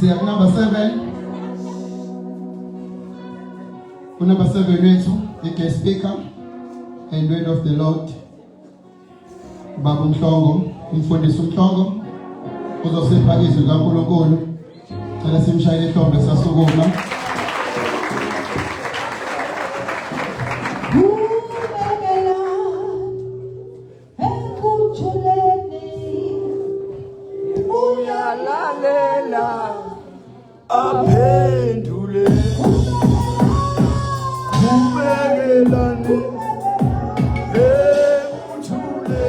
Siya number 7. Number 7 wethu, guest speaker and word of the Lord. Baba Mhlongo, umfundisi uMhlongo uzosipha izwi kaNkulunkulu. Cela simshayele ihlombe sasukuma. Uyalalela aphendule ubekelane ekuthule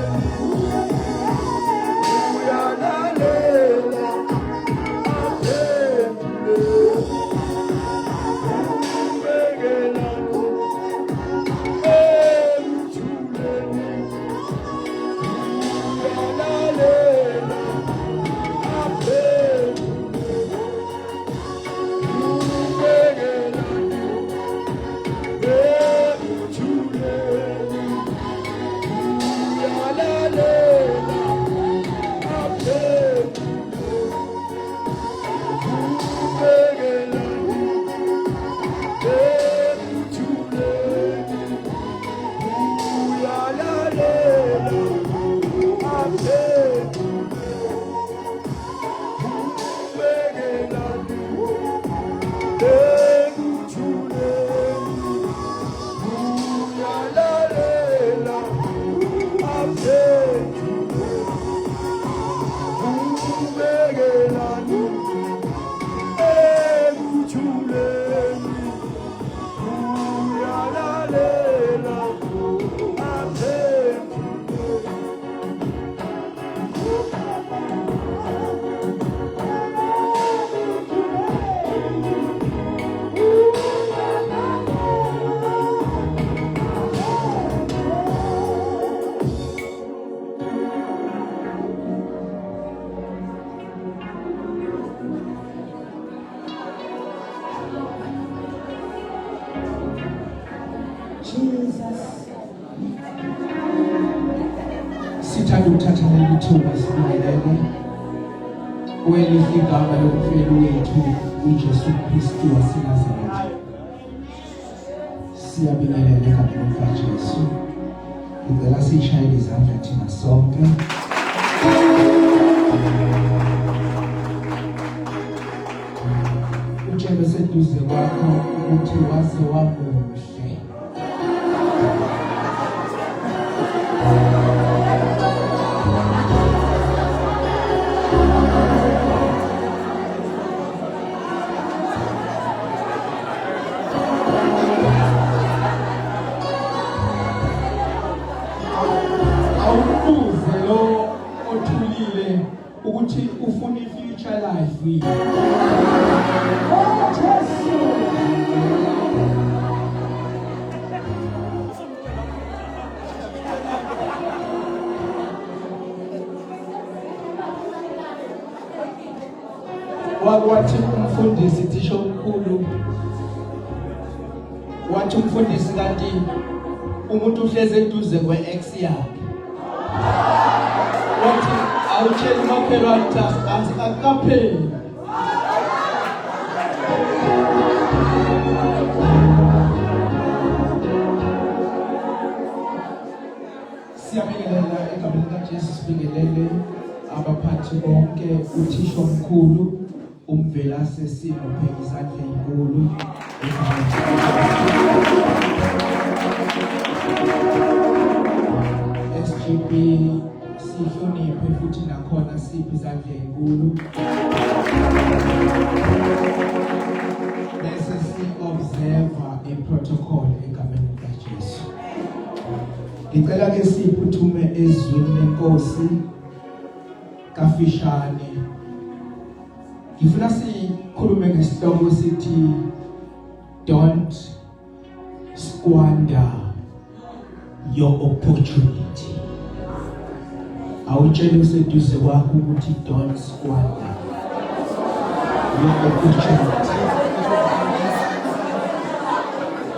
uyalalela aphendule ubekelane ekuthule uyalalela Sithanda ukuthatha leli thuba sibingelele kwelihle igama lomfelo wethu uJesu Kristu waseNazaretha. Siyabingelela egameni likaJesu. Ngicela sishayele izandla thina sonke. Utshele seduze kwakho ukuthi waze wamuhle. Awubuze lo othulile ukuthi ufuna i-future life yini. Wathi umfundisi thisha omkhulu wathi umfundisi kanti umuntu uhleze eduze kwe-ex yakhe. Wathi awutshela umakhelwane athi akukapheli. Siyabingelela egameni likaJesu, sibingelele abaphathi bonke, uthisha omkhulu umvelase simuphe izandla ezinkulu. SGB sihloniphe futhi nakhona siphi izandla ezinkulu. Bese si-observe i-protocol egameni likaJesu. Ngicela ke siphuthume ezwini lenkosi kafishane. Ngifuna sikhulume ngesihloko sithi don't squander your opportunity. Awutshele useduze kwakho ukuthi don't squander your opportunity.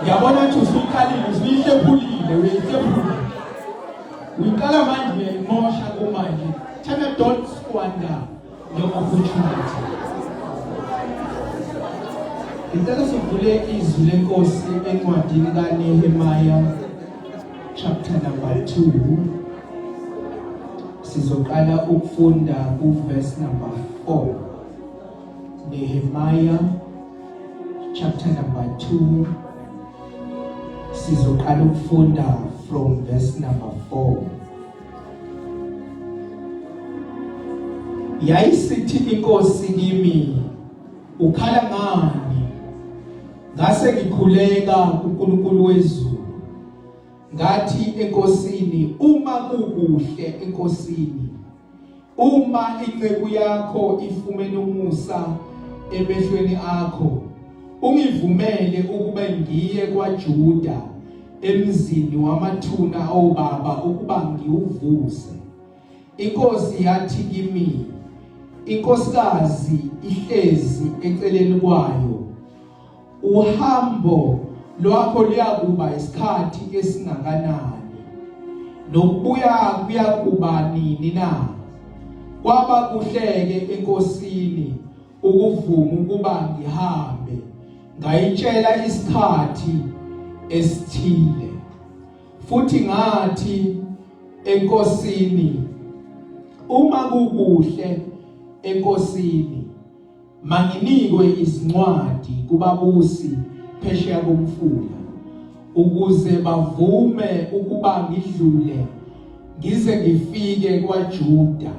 Ngiyabona ukuthi usukhalile, usuyihlephulile, uyihlephulile. Uyikala manje uyayimosha kumanje. Tell me don't squander your opportunity. Ngicela sivule izwi lenkosi encwadini kaNehemiah chapter number 2. Sizoqala ukufunda kuverse number 4. Nehemiah chapter number 2. Sizoqala ukufunda from verse number 4. Yayisithi inkosi kimi, ukhala ngani? Ngase ngikhuleka kuNkulunkulu wezulu. Ngathi enkosini, uma kukuhle enkosini, uma inceku yakho ifumene umusa emehlweni akho, ungivumele ukuba ngiye kwaJuda emzini wamathuna obaba ukuba ngiwuvuse. Inkosi yathi kimi, inkosikazi ihlezi eceleni kwayo, uhambo lwakho luyakuba isikhathi esingakanani, nokubuya kuyakuba nini na? Kwaba kuhleke enkosini ukuvuma ukuba ngihambe, ngayitshela isikhathi esithile. Futhi ngathi enkosini, uma kukuhle enkosini, manginikwe izincwadi kubabusi phesheya komfula, ukuze bavume ukuba ngidlule ngize ngifike kwaJuda,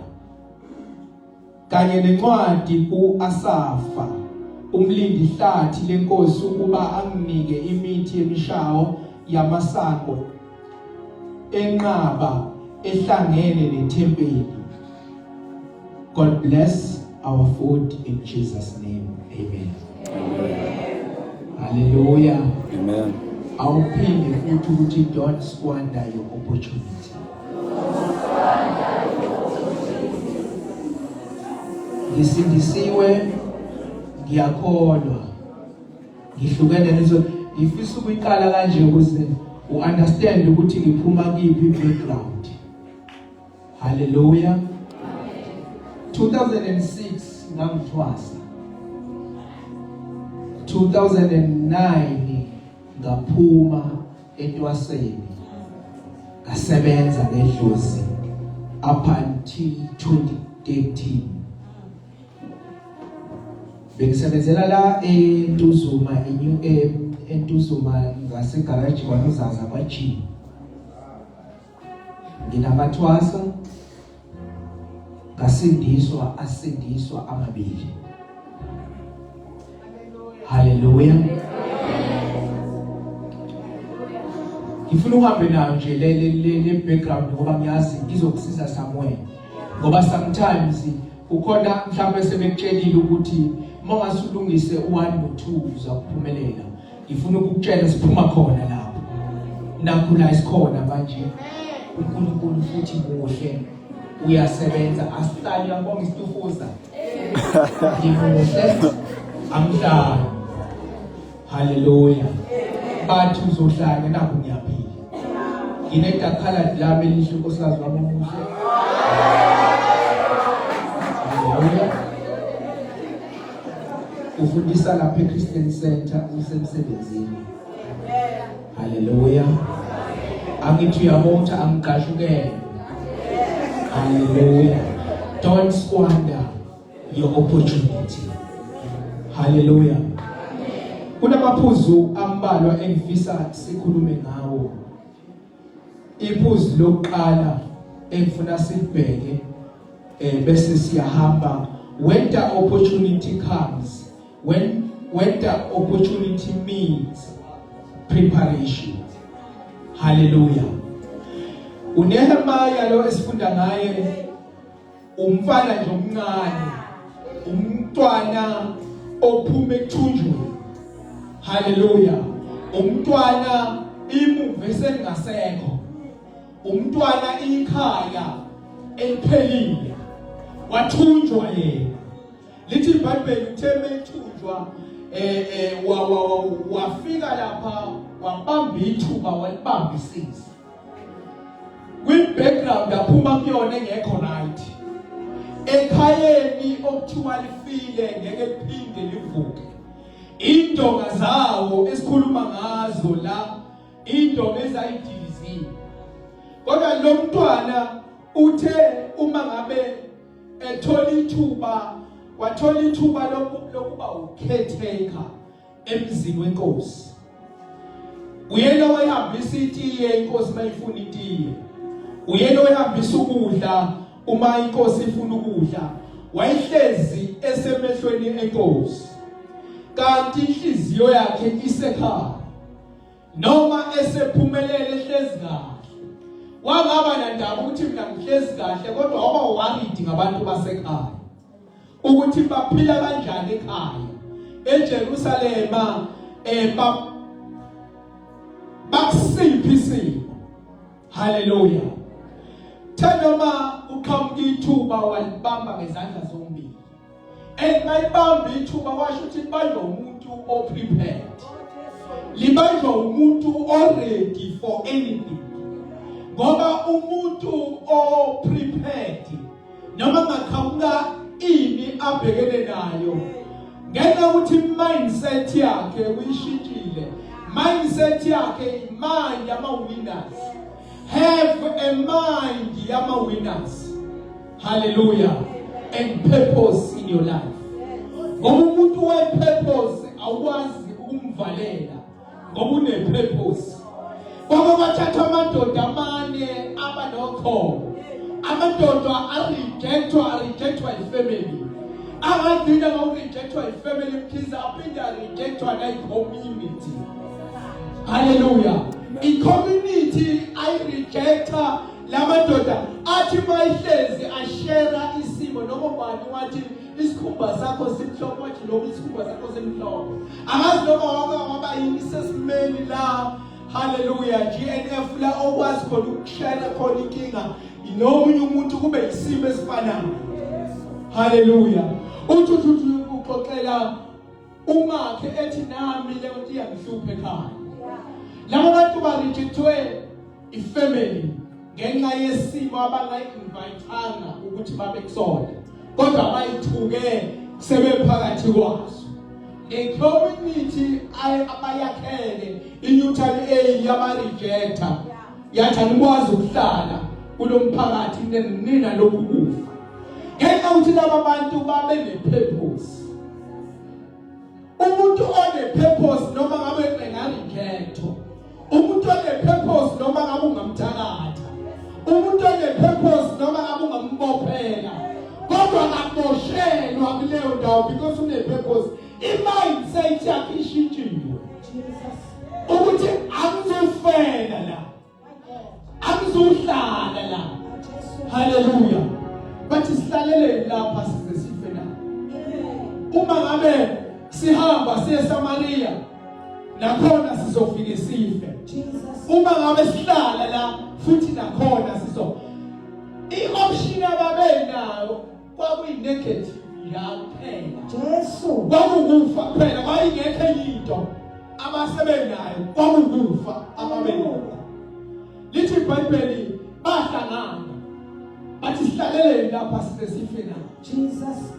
kanye nencwadi kuAsafa umlindi hlathi lenkosi ukuba anginike imithi yemishawo yamasango enqaba ehlangene nethempeli. God bless our food in Jesus' name. Amen. Hallelujah. Amen. Awuphinde futhi ukuthi don't squander your opportunity. Ngisindisiwe, ngiyakholwa, ngihlukene nezo, ngifisa ukuyiqala kanje ukuze u-understand ukuthi ngiphuma kiphi background. Hallelujah. 2006 ngangithwasa. 2009 ngaphuma entwaseni, ngasebenza ngedlozi up until 2013. Bengisebenzela la eNtuzuma eNtuzuma ngasegarage kwaNozaza kwaJi. Nginabathwasa, asindiswa amabili. Hallelujah. Ngifuna uhambe nayo nje le background ngoba ngiyazi izokusiza somewhere. Ngoba sometimes ukhona mhlawumbe sebekutshelile ukuthi mongasulungise u1 no2 uzakuphumelela. Ngifuna ukukutshela siphuma khona lapho. Nakhula isikhona manje. uNkulunkulu futhi muhle, uyasebenza, asihlali yabonga isitufuza. Ngimuhle, amhlala. Hallelujah. Bathi uzohlala nakho ngiyaphila. Nginedakhala lami elihle nkosikazi wami omuhle. Hallelujah. Ufundisa lapha eChristian Center usemsebenzini. Hallelujah. Angithi uyabona angiqashukele. Hallelujah. Don't squander your opportunity. Hallelujah. Kunamaphuzu ambalwa engifisa sikhulume ngawo. Iphuzu lokuqala engifuna sibheke bese siyahamba. When the opportunity comes, when the opportunity means preparation. Hallelujah. uNehemiah lo esifunda ngaye umfana nje omncane, umntwana ophume ekuthunjweni. Hallelujah. Umntwana imuve sengasekho, umntwana ikhaya eliphelile, wathunjwa yena. Lithi iBhayibheli utheme ethunjwa wafika lapha wabamba ithuba walibambisisa. Kwi-background aphuma kuyona engekho right. Ekhayeni okuthiwa lifile ngeke liphinde livuke. indonga zawo esikhuluma ngazo la indonga ezayidiliziwe. Kodwa lo mntwana uthe uma ngabe wathola ithuba lokuba ukhetheka emzini wenkosi. Uyena oyihambisa itiye inkosi mayifuna itiye. Uyena oyihambisa ukudla uma inkosi ifuna ukudla. Wayehlezi esemehlweni enkosi. Kanti inhliziyo yakhe isekhaya. Noma esephumelele ehlezi kahle. Wangaba nandaba ukuthi mina ngihlezi kahle kodwa waba worried ngabantu basekhaya. Ukuthi baphila kanjani ekhaya. EJerusalema bakusiphi isimo. Hallelujah. Thanoma uqhamuka ithuba walibamba ngezandla zombili. Mayibamba ithuba washo ukuthi libanjwa umuntu prepared. Libanjwa umuntu ready for anything. Ngoba umuntu prepared noma ngaqhamuka ini abhekene nayo. Ngenxa ukuthi mindset yakhe uyishintshile. Mindset yakhe mind yama-winners. Have a mind yama-winners. Hallelujah. And purpose in your life. Ngoba umuntu we-purpose awukwazi ukumvalela. Ngoba une-purpose. Ngoba bathatha amadoda amane abanokhobo. Amadoda arejectwa ifamily. Angagcina ngawurejectwa ifamily mkhize aphinde arejectwa nayi-community. Hallelujah. I-community ayirejecta lamadoda athi mayihlezi ashera isimo noma bani wathi isikhumba sakho simhlophe wathi noma isikhumba sakho simhlophe. Angazi noma waba yini sesimeni la. Hallelujah. GNF la okwazi khona ukushayela khona inkinga nomunye umuntu kube isimo esifanayo. Hallelujah. Uthi uxoxela umakhe ethi nami le nto iyangihlupha ekhaya. Labo bantu barejectwe ifamily ngenxa yesimo abangayi-invitanga ukuthi babe kusona. Kodwa bayithuke sebephakathi kwazo. Le-community abayakhele i-neutral A yabarejecta. Yathi anikwazi ukuhlala kulo mphakathi nina lokhu kufa. Ngenxa ukuthi laba bantu babe ne-purpose. Umuntu one-purpose noma ngabe engarejectwa. Umuntu one-purpose noma ngabe ungamthakatha. Umuntu one-purpose noma ngabe ungambophela. Kodwa akaboshelwa kuleyo ndawo because une-purpose. I-mindset yakhe ishintshiwe. Ukuthi angizofela la. Angizohlala la. Hallelujah. Bathi sihlalele lapha size sife na. Uma ngabe sihamba siye eSamaria nakhona sizofika sife. Uma ngabe sihlala la futhi nakhona sizo. I-option ababenayo kwakuyi-negative yaphela. Jesu. Kwakukufa kuphela kwayingekho into abasebenayo kwakukufa ababenayo. Lithi iBhayibheli bahlangana. Bathi sihlalele lapha size sife na. Jesus.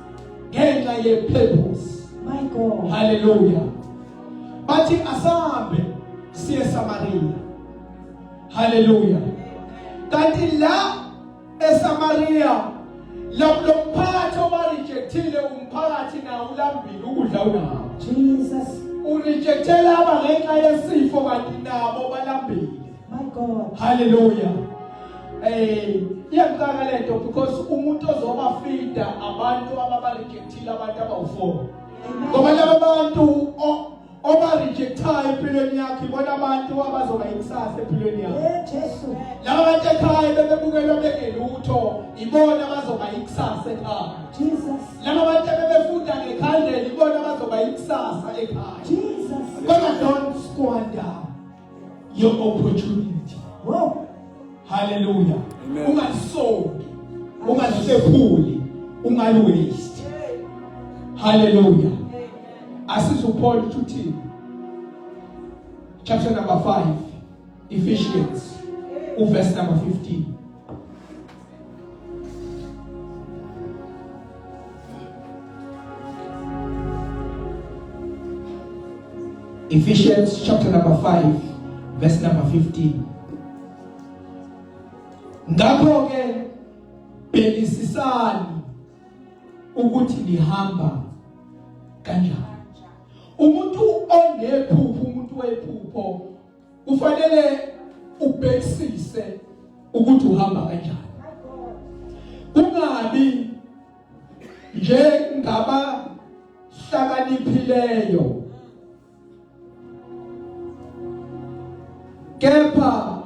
Ngenxa ye-purpose. My God. Hallelujah. Bathi asahambe siye eSamaria. Hallelujah. Kanti la eSamaria lapho umphakathi obarejectile umphakathi nawo ulambile ukudla unawo. Jesus. Urejectela aba ngenxa yesifo kanti nabo balambile. My God. Hallelujah. Iyaqala lento because umuntu ozoba feeder abantu ababarejectile abantu abawu4. Ngoba laba bantu obarejectayo empilweni yakhe ibona abantu abazoba ikusasa empilweni yakhe. Jesu. Laba bantu ekhaya bebebukela bengelutho ibona abazoba ikusasa ekhaya. Jesus. Laba bantu bebefunda ngekhandlela ibona abazoba ikusasa ekhaya. Jesus. But don't squander your opportunity. Wow. Hallelujah. Ungasongi, ungahlephuli, ungalwaste. Hallelujah. Asizo Paul uthi chapter number 5 Ephesians verse number 15. Ephesians chapter number 5 verse number 15. Ngakho ke bhekisisani ukuthi nihamba kanjani. Umuntu onephupho, umuntu wephupho kufanele ubhekisise ukuthi uhamba kanjani. Kungabi njengaba hlakaniphileyo, kepha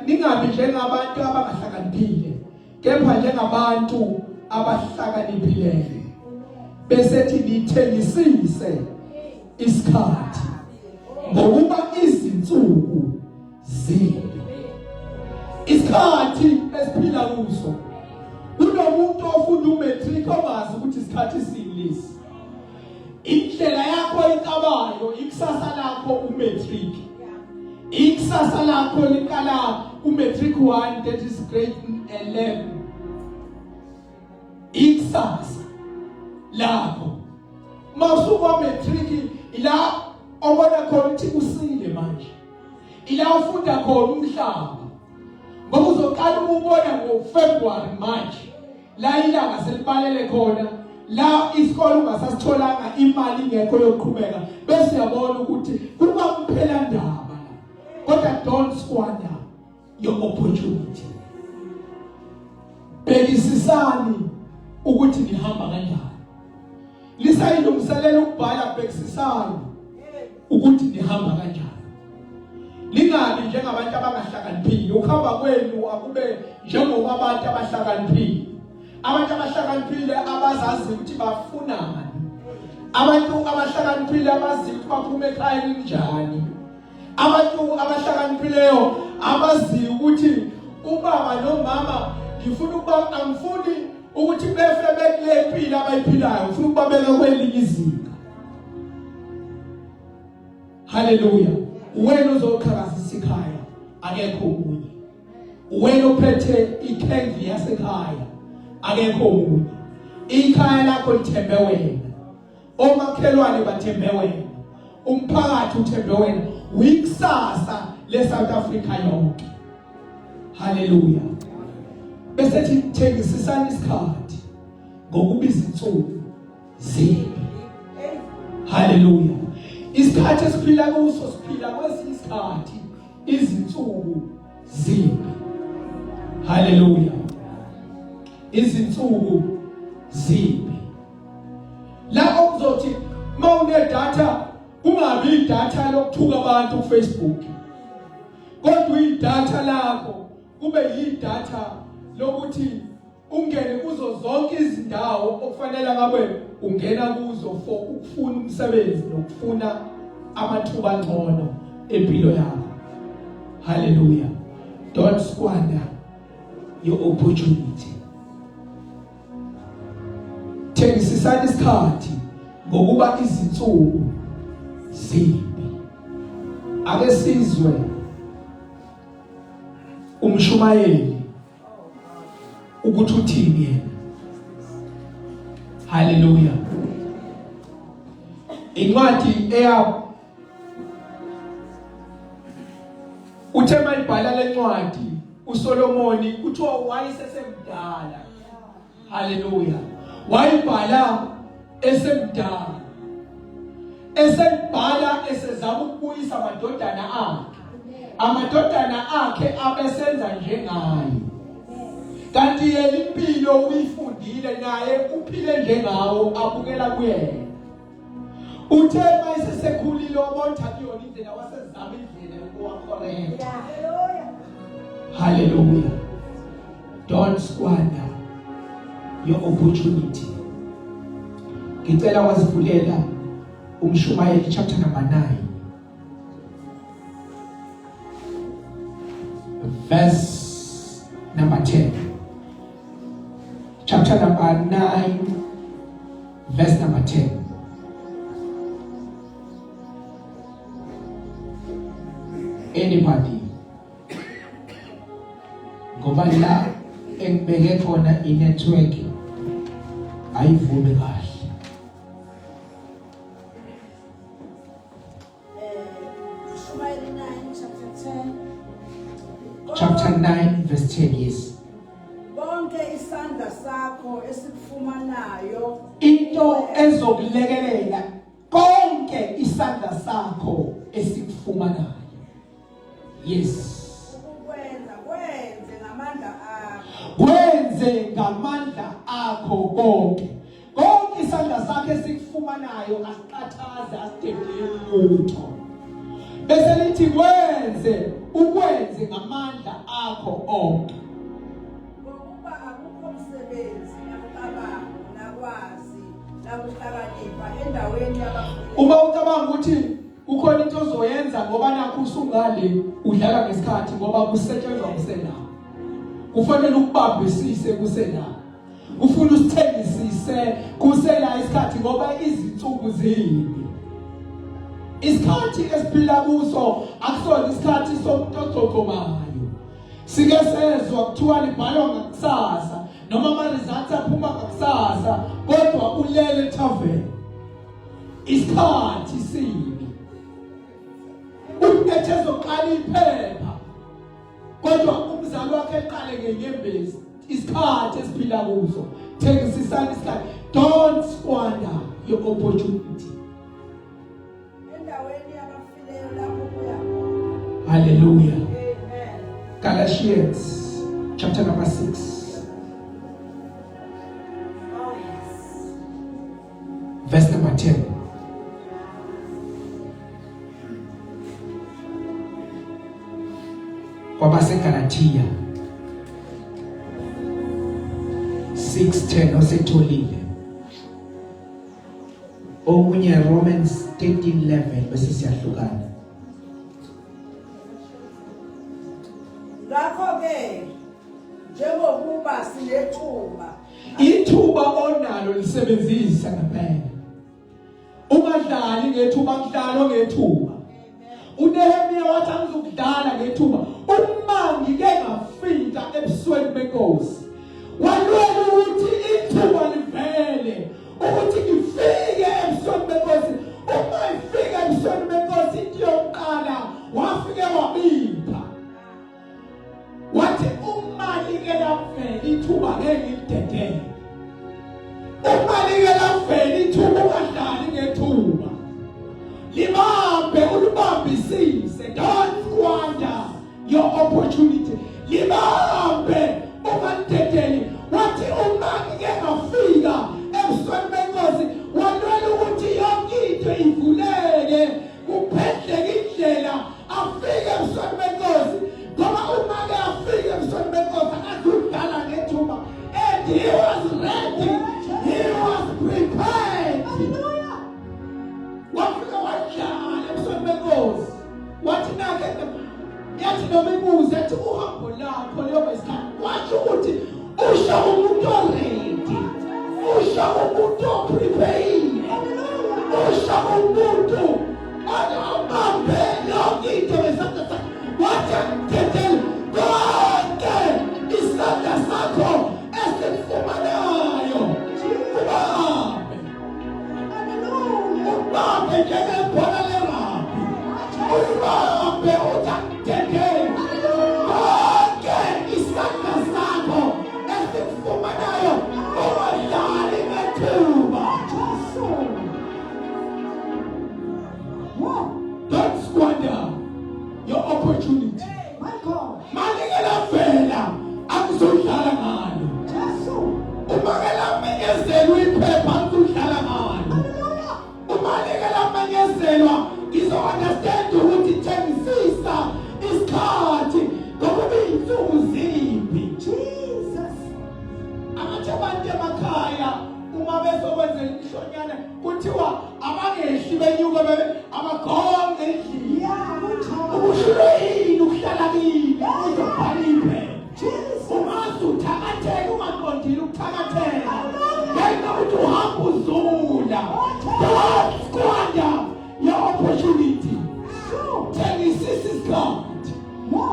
ningabi njengabantu abangahlakaniphile, kepha njengabantu abahlakaniphileyo. Bese nithengisise isikhathi ngokuba izinsuku zimbi. Isikhathi esiphila kuso, kunomuntu ofunda umatric ongazi ukuthi isikhathi singilisi. Indlela yakho inkabayo, ikusasa lakho umatric. Ikusasa lakho liqala umatric 1, that is grade 11. Ikusasa lakho masuka matric ila obona khona ukuthi usile manje. Ila ufunda khona umhlaba. Ngoba uzoqala ubona ngoFebruary manje. La ilanga selibalele khona, la isikole ungasasitholanga imali ingekho yokuqhubeka, bese uyabona ukuthi kuba kuphela ndaba la. Kodwa don't squander your opportunity. Bhekisisani ukuthi nihamba kanjani. Lisayilungiselela ukubhala bhekisisani ukuthi nihamba kanjani. Lingabi njengabantu abangahlakaniphile. Ukuhamba kwenu akube njengobabantu abahlakaniphile. Abantu abahlakaniphile abazazi ukuthi bafunani. Abantu abahlakaniphile abazi ukuthi baphume ekhaya njani. Abantu abahlakaniphileyo abazi ukuthi ubaba nomama ngifuna ukuba angifuni ukuthi befe bekule impilo abayiphilayo, ngifuna ukubabeka kwelinye izinga. Hallelujah. Wena uzoqhakazisa ikhaya akekho omunye. Wena uphethe ikhendi yasekhaya akekho omunye. Ikhaya lakho lithembe wena. Omakhelwane bathembe wena. Umphakathi uthembe wena. Wikusasa leSouth Africa yonke. Hallelujah. Bese thengisisana isikhathi ngokuba izinsuku zimbi. Hallelujah. Isikhathi esiphila kuso siphila kwesinye isikhathi izinsuku zimbi. Hallelujah. Izinsuku zimbi. La okuzothi mawune data kungabi idatha lokuthuka abantu kuFacebook. Kodwa idatha lakho kube yidatha lokuthi ungene kuzo zonke izindawo okufanele ngabe ungena kuzo for ukufuna umsebenzi nokufuna amathuba angcono empilo yakho. Hallelujah. Don't squander your opportunity. Thengisisana isikhathi ngokuba izinsuku zimbi. Ake sizwe umshumayeli ukuthi uthini yena. Hallelujah. Incwadi eya uthema ibhala lencwadi uSolomoni kuthiwa wayesesemdala. Hallelujah. Wayibhala esemdala. Esebhala esezama ukubuyisa amadodana akhe. Amadodana akhe abesenza njengaye. Kanti yena impilo uyifundile naye uphile njengawo abukela kuyena. Uthe mayesekhulile obonta kuyona indlela wasezama indlela yokuwakhoreka. Hallelujah. Don't squander your opportunity. Ngicela wasivulela umshumayeli chapter number 9 verse number 10. Chapter number 9 verse number 10. Anybody? Ngoba la engibeke khona inetwork ayivume kahle. 10 years. Bonke isandla sakho esikufumanayo Into ezokulekelela konke isandla sakho esikufumanayo. Yes. kwenze ngamandla akho. Kwenze ngamandla akho konke. Konke isandla sakhe esikufumanayo asiqathaze asidedeli lutho. Bese lithi ukwenze ngamandla akho onke. Ngokuba akukho umsebenzi nakucabango nakwazi nakuhlakanipha endaweni yabafundi. Uma ucabanga ukuthi ukhona into ozoyenza ngoba nakho usungale udlala ngesikhathi ngoba kusetshenzwa kusenawo. Kufanele ukubambisise kusenawo. Ufuna usithengisise kusela isikhathi ngoba izinsuku zimbi. Isikhathi esiphila kuso akusona isikhathi somuntu oxoxomayo. Sike sezwa kuthiwa libhalwa ngakusasa noma ama-results aphuma ngakusasa kodwa ulele ethaveni. Isikhathi sibi. Umphethe ezoqala iphepha kodwa umzali wakhe eqale ngenyembezi. Isikhathi esiphila kuso. Thekisisana isikhathi. Don't squander your opportunity. Endaweni yabafileyo lapho kuya khona. Hallelujah. Amen. Galatians chapter number 6. Oh yes. Verse number 10. KwabaseGalatia 6:10 osetholile. Omunye Romans 13:11 bese siyahlukana. Ngakho-ke njengokuba sinethuba Ithuba onalo lisebenzisa ngempela. Ungadlali ngethuba kudlalo ngethuba. uNehemiya wathi angizokudala ngethuba uma ngike ngafika ebusweni benkosi. Walwela ukuthi ithuba livele ukuthi ngifike ebusweni benkosi. Uma ifika ebusweni benkosi into yokuqala wafike wabipha. Wathi uma like lavela ithuba ngeke ngidedele. Uma like lavela ithuba ungadlali ngethuba. Libambe ulibambisise. Don't squander your opportunity. Libambe ungadedeli. Wathi uma ngike ngafika ebusweni benkosi walwela ukuthi yonke into ivuleke kuphendleke indlela afike ebusweni benkosi. Ngoba uma ke afike ebusweni benkosi akazudala ngethuba. And he was ready. He was prepared. Wafika wadlala ebusweni benkosi. Wathi nakhe yathi noma ibuze ethi uhambo lakho leyo isikhathi wathi ukuthi usha umuntu ready. Usha umuntu prepared. Usha umuntu anabambe yonke into besatha sakhe. Wathi ngithethele konke isandla sakho esikufumanayo. Ubambe. Ubambe njengebhola lerabhi. Ubambe uthethele konke isandla sakho esikufumanayo. Ungadlali ngethuba. Don't squander your opportunity. Malikela vela akuzodlala ngalo. Uma kela menyezelwa iphepha akuzodlala ngalo. Uma kela menyezelwa ngizo-understand ukuthi thengisisa isikhathi ngokuba iy'nsuku zimbi. Amathi abantu emakhaya uma bezokwenza imhlonyana kuthiwa abangehli benyuka abagonge endlini. Ukushiwo yini ukuhlala kini uzobhala iphepha. Ungaze uthakatheke ungaqondile ukuthakatheka. Ngenxa ukuthi uhamba uzula. Don't squander your opportunity. Thengisisa isikhathi.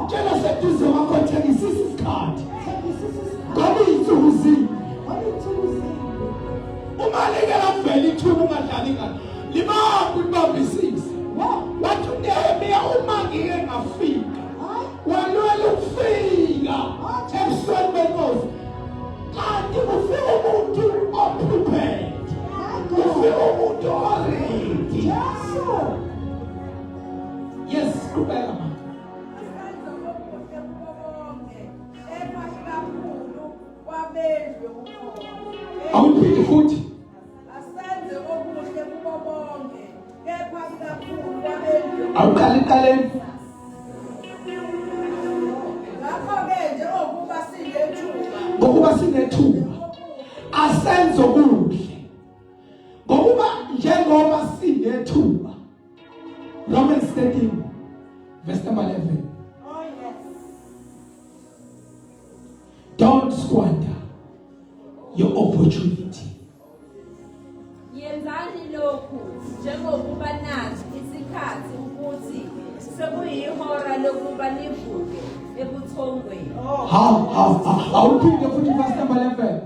Tshela seduze wakho thengisisa isikhathi. Ngoba iy'nsuku zimbi. Uma likela vele ithuba ungadlali ngalo. Libambe ulibambisise. Wathi uNehemiya uma ngike ngafika walwela ukufika awuphinde futhi. Asenze okuhle kubo bonke, kepha ikakhulu kwabendlu. Awuqala eqaleni. Ngakho-ke njengokuba sinethuba, Ngokuba sinethuba asenze okuhle. Ngokuba njengoba sinethuba. Romans 13 verse number 11. oh yes, Don't squander your opportunity. Yenzani lokhu njengokuba nathi isikhathi ukuthi sekuyihora lokuba nivuke ebuthongweni. Awuphinde futhi verse number 11.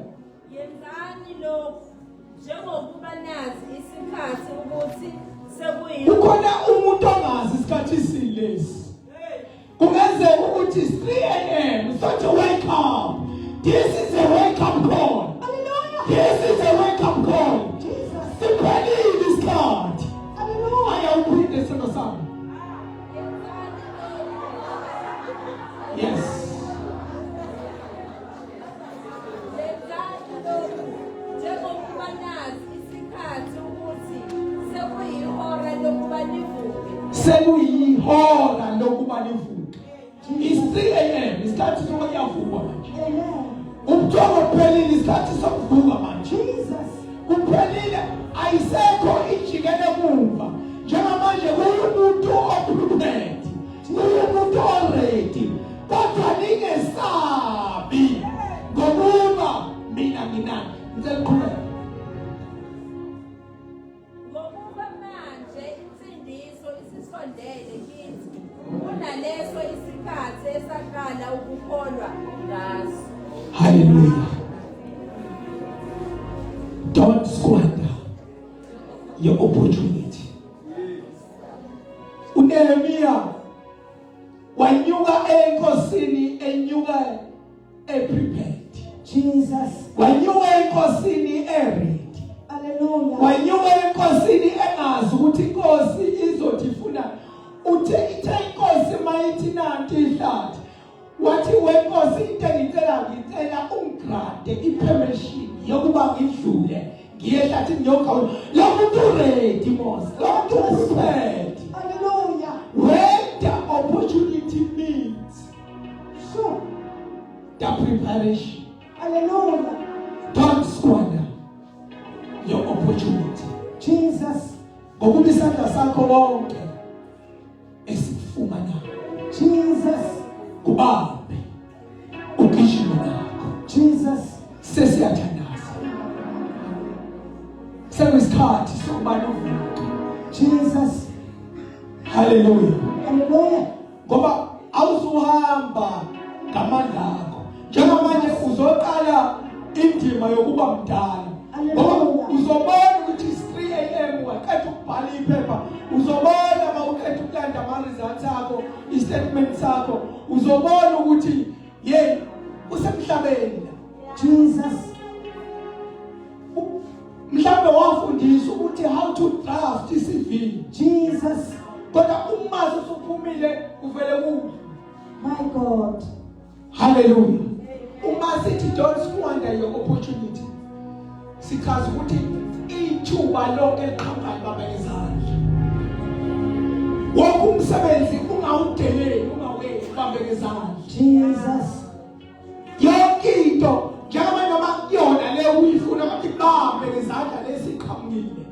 Yenzani lokhu njengokuba nathi isikhathi ukuthi Kukhona umuntu ongazi isikhathi silesi. Kungenzeka ukuthi 3 a.m. such a wake up. This is a wake up call. This is a wake up call. Siphelile isikhathi. Ayawuphinde sento sami. Yes. Yenzani lokhu njengokuba nathi isikhathi ukuthi sekuyihora lokuba nivuke. Sekuyihora lokuba nivuke. It's 3 a.m. Isikhathi sokuyavuka manje. Umthombo uphelile isikhathi sokuvuka manje. Kuphelile ayisekho ijikele kumva. Njengamanje kumuntu oprepared. Kumuntu already. Kodwa ningesabi. Ngokuba mina ngicela Ngokuba manje insindiso isisondele kithi kunaleso isikhathi esaqala ukukholwa ngaso. Hallelujah. Don't squander your opportunity. uNehemiya wanyuka enkosini enyuka prepared. Wanyuka enkosini ready. Wanyuka enkosini engazi ukuthi inkosi izothi ifuna. Uthe ithe inkosi mayithi nanti ihlathi. Wathi wenkosi into engicela ungigrade ipermission yokuba ngidlule ngiye ehlathini ngiyogawula. Lo muntu ready Moses. Lo muntu prepared. When the opportunity meets the preparation. Don't squander your opportunity. Ngokuba isandla sakho wonke esifumanayo kubambe ugijime nakho. Sesiyathandaza. Sekuyisikhathi sokuba novuka. Hallelujah. Ngoba awuzuhamba ngamandla akho. Njengamanje uzoqala indima yokuba mdala. Ngoba uzobona ukuthi 3 a.m. waqeda ukubhala iphepha. Uzobona mawuqeda ukulanda ama-results akho, i-statement sakho. Uzobona ukuthi yey usemhlabeni. Mhlawumbe wafundiswa ukuthi how to draft i-CV. Kodwa uma usuphumile uvele kuhle. My God. Hallelujah. Uma sithi don't squander your opportunity. Sikhazi ukuthi ithuba lonke liqhamuka libamba ngezandla. Wonke umsebenzi ungawudeleli, ungaweki ubambe ngezandla. Yonke into njengoba noma kuyona le uyifuna ukuthi ibambe ngezandla lesiqhamukile.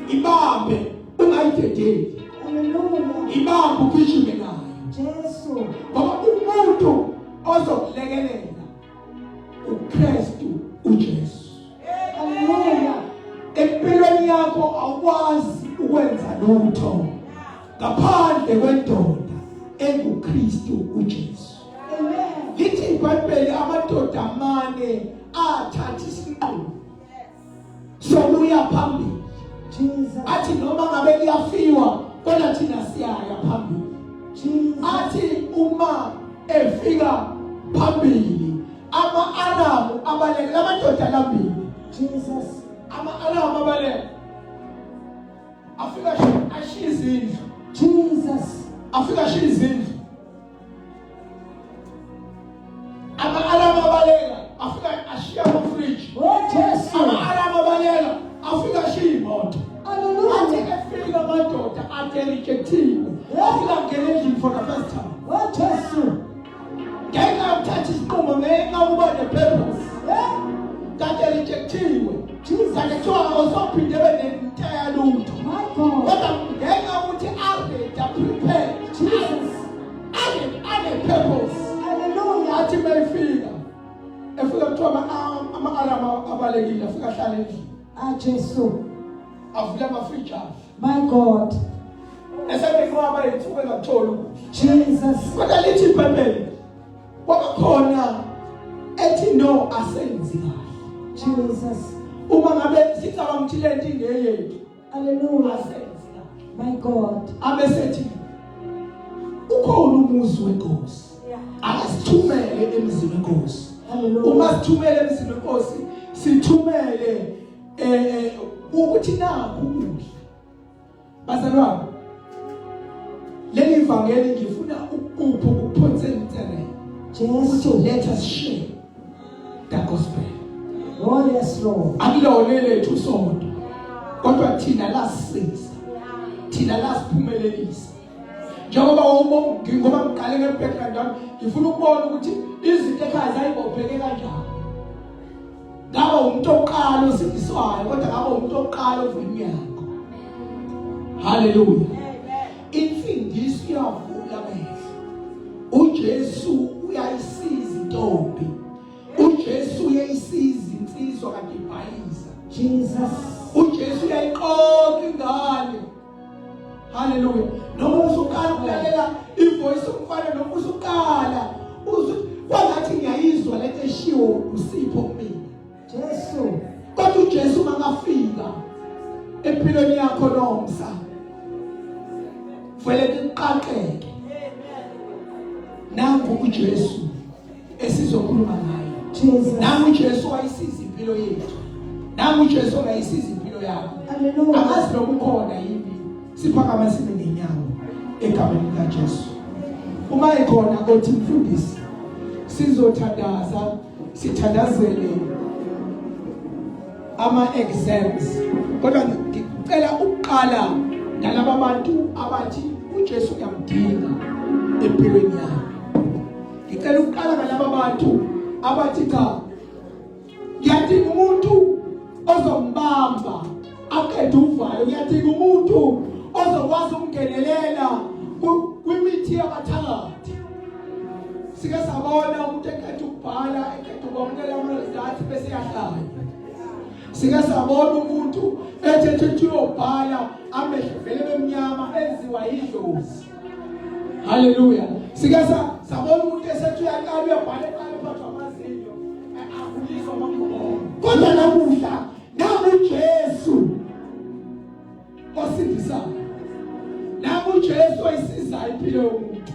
Ibambe ungayidedeli. Ibambe ugijime nayo. Ngoba umuntu ozokulekelela uKristu uJesu. Empilweni yakho awukwazi ukwenza lutho ngaphandle kwendoda enguKristu uJesu. Lithi iBhayibheli amadoda amane athatha isinqumo sokuya phambili. Athi noma ngabe kuyafiwa kodwa thina siyaya phambili. Athi uma efika phambili ama-Aramu abaleka amadoda lambili. Ama-Aramu abaleka afika ashiya izindlu. Afika ashiya izindlu. Ama-Aramu abaleka afika ashiya amafriji. imoto. Hallelujah. Athi efika amadoda ade rejectiwe. Afika ngene endlini for the first time. Oh, Jesus. Ngeke uthathe isinqumo ngenxa uba ne-purpose. Kade rejectiwe. Kade kuthiwa awusophinde ebe nentaya lutho. My God. Kodwa ngenxa ukuthi areda prepare. Jesus. Ane-purpose. Hallelujah. Athi mefika efika kuthiwa ama-Arama abalekile afika ahlala endlini. Ah, Jesus. Avula amafriji abo. My God. Esebenqaba yethuka engakutholi ukudla. Jesus. Kodwa lithi iBhayibheli kwabakhona ethi no asenzi kahle. Jesus. Uma ngabe sicabanga ukuthi lento ingeyethu Hallelujah. asenzi kahle. My God. Abesethi ukhona umuzi wenkosi. Akasithumele emzini wenkosi. Hallelujah. Uma sithumele emzini wenkosi sithumele ukuthi nakho ukudla. Bazalwane, leli ivangeli ngifuna ukupho ukuphonsa internet. Jesus. Let us share the gospel. Oh, yes, Lord. Akulona lethu sonke. Kodwa thina lasisiza. Thina lasiphumelelisa. Njengoba ngoba ngiqale ngebackground yami, ngifuna ukubona ukuthi izinto ekhaya zayibopheke kanjani. Ngaba umuntu oqala osindiswayo, kodwa ngaba umuntu oqala ovinyako. Hallelujah. Imfundiso iyavula amehlo. uJesu uyayisiza intombi. uJesu uyayisiza insizwa kade ibhayisa. Jesus. uJesu uyayiqoqa ingane. Hallelujah. Noma usukala ukulalela ivoice umfana noma usukala kwangathi ngiyayizwa lento eshiwo uSipho kumina. Jesu. Kodwa uJesu mangafika empilweni yakho nomsa vele niqaqeke. Nangu uJesu esizokhuluma ngaye. Jesus. Nangu uJesu wayisiza impilo yethu. Nangu uJesu ongayisiza impilo yakho. Hallelujah. Akazi noma ukhona yini siphakama sime ngenyawo egameni likaJesu. Uma ikhona othi mfundisi sizothandaza sithandazele ama-exams. Kodwa ngicela ukuqala nalabo bantu abathi uJesu uyamdinga empilweni yakhe. Ngicela ukuqala nalabo bantu abathi cha ngiyadinga umuntu ozombamba aqede uvalo. Ngiyadinga umuntu ozokwazi ukungenelela kwimithi yabathakathi. Sike sabona umuntu ekhetha ukubhala, ekhetha ukwamukela ama-results bese yahlala. Sike sabona umuntu ethethe uyobhala amehlo vele bemnyama enziwa yidlozi. Hallelujah. Sike sabona umuntu esethi uyaqala uyabhala eqala phathwa amazinyo akhuliswa amaqobo. Kodwa namuhla nangu uJesu osindisayo. Nangu uJesu oyisiza impilo yomuntu.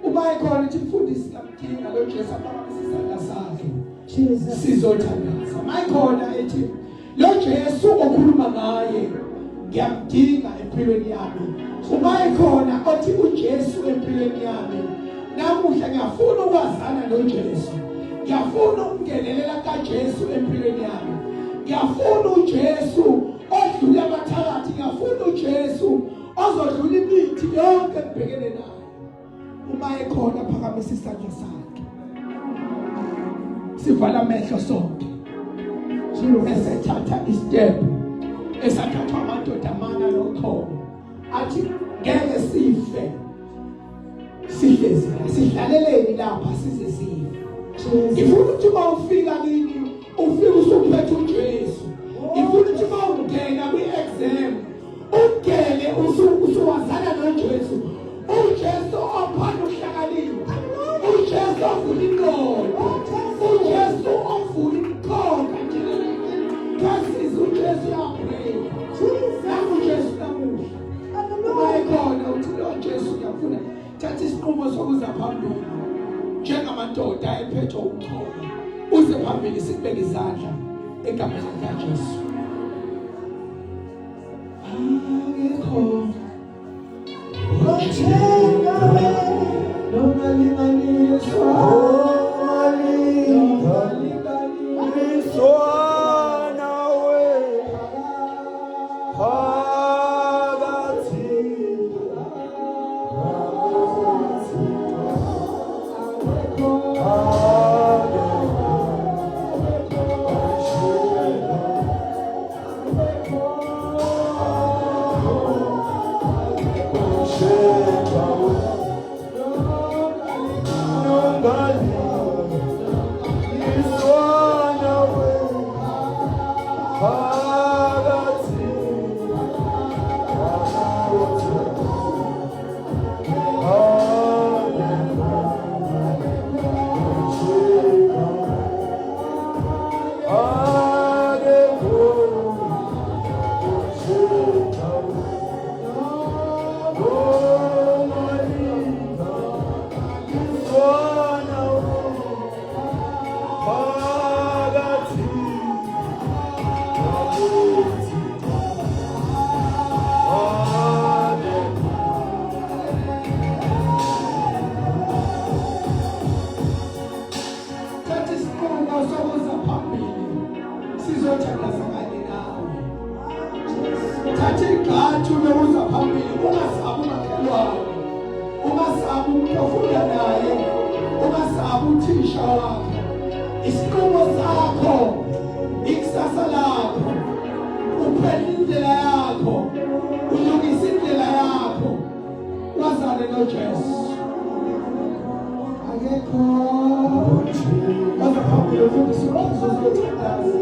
Uma ikhona ithi mfundisi kamdinga lo Jesu aphakamisa isandla sakhe. Jesus. Sizothandaza. Mayikhona ethi lo Jesu okhuluma ngaye ngiyamdinga empilweni yami. Uma ikhona othi uJesu empilweni yami, namuhla ngiyafuna ukwazana noJesu. Ngiyafuna ukungenelela kaJesu empilweni yami. Ngiyafuna uJesu odlula abathakathi. Ngiyafuna uJesu ozodlula imithi yonke ebhekene nayo. Uma ekhona phakamisa isandla sakhe. Sivala amehlo sonke. Esethatha istep. Esathatha amadoda amana noqhobo. Athi ngeke sife. Sihlezi sidlaleleni lapha size sife. Ngifuna ukuthi mawufika kini ufike usuphethe uJesu. Ngifuna ukuthi mawungena kwi-exam ungene usuwazana noJesu. uJesu ophana ukuhlakanipha. uJesu ovula ingqondo. uJesu ovula imikhonto. Kasi uJesu yapray. Nangu uJesu namuhla. Uma ekhona uthi lo Jesu ngiyafuna thatha isinqumo sokuza phambili. Njengamadoda ephethe umxholo. Uze phambili sikubeke izandla egameni likaJesu. Angekho Thatha isinqumo sokuza phambili sizothandazakale nawe. Thatha igxathu lokuza phambili ungasabi umakhelwane, ungasabi umuntu ofunda naye, ungasabi uthisha wakho. Isinqumo sakho ikusasa lakho, uphele indlela yakho, ulungise indlela yakho, wazane noJesu. Akekho bazaphambili ufundisa uMkhize uzothandaza.